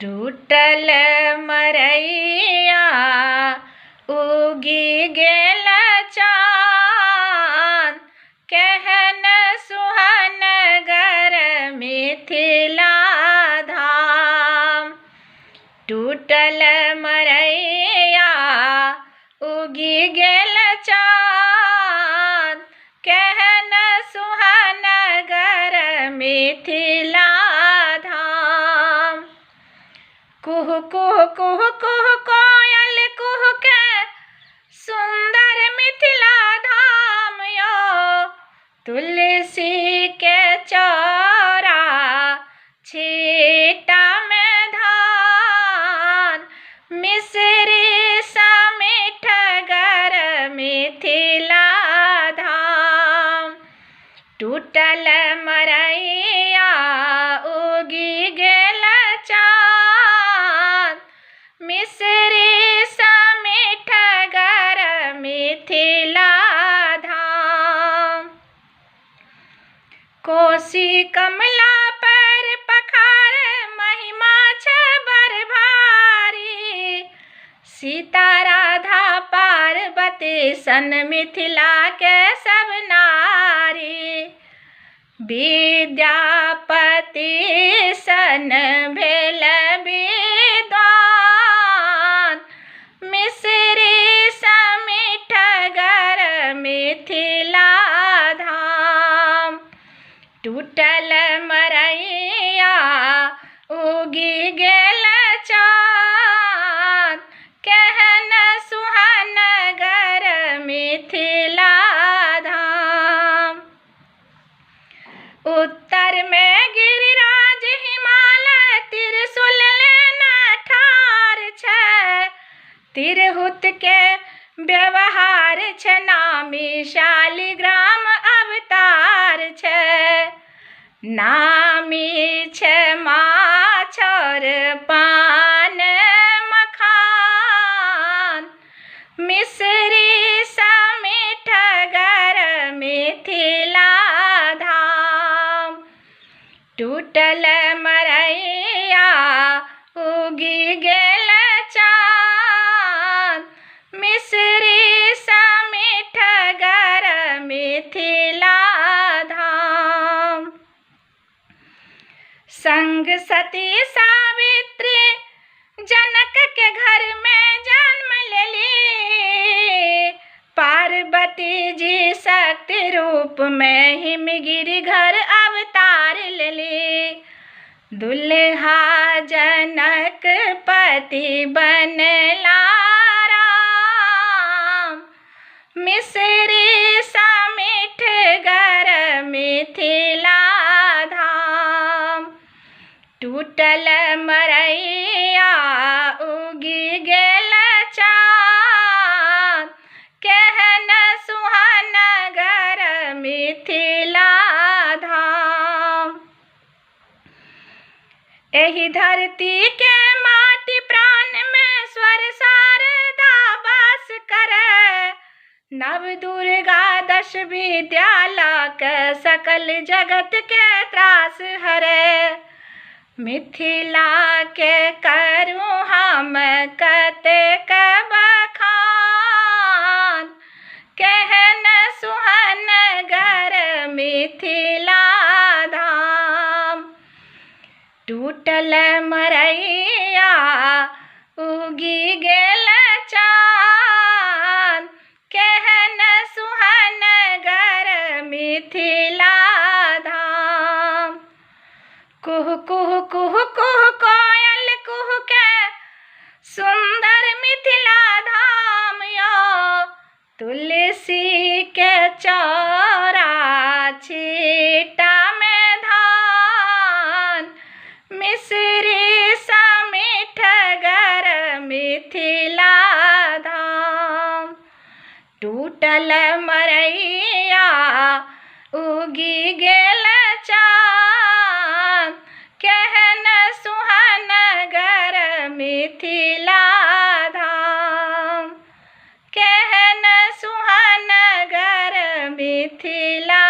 टूटल मरैया उगी गेल चाँद, केहन सुहन गर मिथिला धाम। टूटल मरैया उगी गेल चाँद, केहन सुहन गर मिथिला धाम। कुहु कुहु कुहु कुहु कोयल कुहु के सुंदर मिथिला धाम यो। तुलसी के चौरा छीटा में धान, मिसरी समीठ गर मिथिला धाम। टूटल मरैया उगी गेल चाँद, मिसरी समीठ गर मिथिला धाम। कोसी कमला पर पखार महिमा छबर भारी, सीता राधा पार्वती सन मिथिला के सब नारी। विद्यापति सन भेल विद्वान, मिसरी समीठ गर मिथिला धाम। टूटल मरैया उगी गेल चाँद, केहन सुहन गर मिथिला धाम। उत्तर में गिरिराज हिमालय त्रिशूल लेने ठाढ़ छै, तिरहुत के व्यवहार छै नामी शालिग्राम अवतार छै। नामी छै माछ और पान मखान, मिसरी समीठ गर मिथिला धाम। टूटल मरैया उगी गेल चाँद, मिसरी समीठ गर मिथिला धाम। संग सती सावित्री जनक के घर में जन्म लेली, पार्वती जी शक्ति रूप में हिमगिरी घर अवतार लेली। दुल्हा जनक पति बनला राम, मिसरी समीठ गर मिथिला धाम। टूटल मरैया उगी गेल चाँद, केहन सुहन गर मिथिला धाम। एही धरती के माटी प्राण में स्वर शारदा वास करे, नव दुर्गा दश विद्याला के सकल जगत के त्रास हरे। मिथिला के करू हम कतेक बखान, केहन सुहन गर मिथिला धाम। टूटल मरैया उगी गेल चाँद, केहन सुहन गर मिथिला धाम। कुहु कुहु कुहु कुहु कोयल कुहु के सुंदर मिथिला धाम यो। तुलसी के चौरा छीटा में धान, मिसरी समीठ गर मिथिला धाम। टूटल मरैया उगी गेल चाँद, केहन सुहन गर मिथिला धाम, केहन सुहन गर मिथिला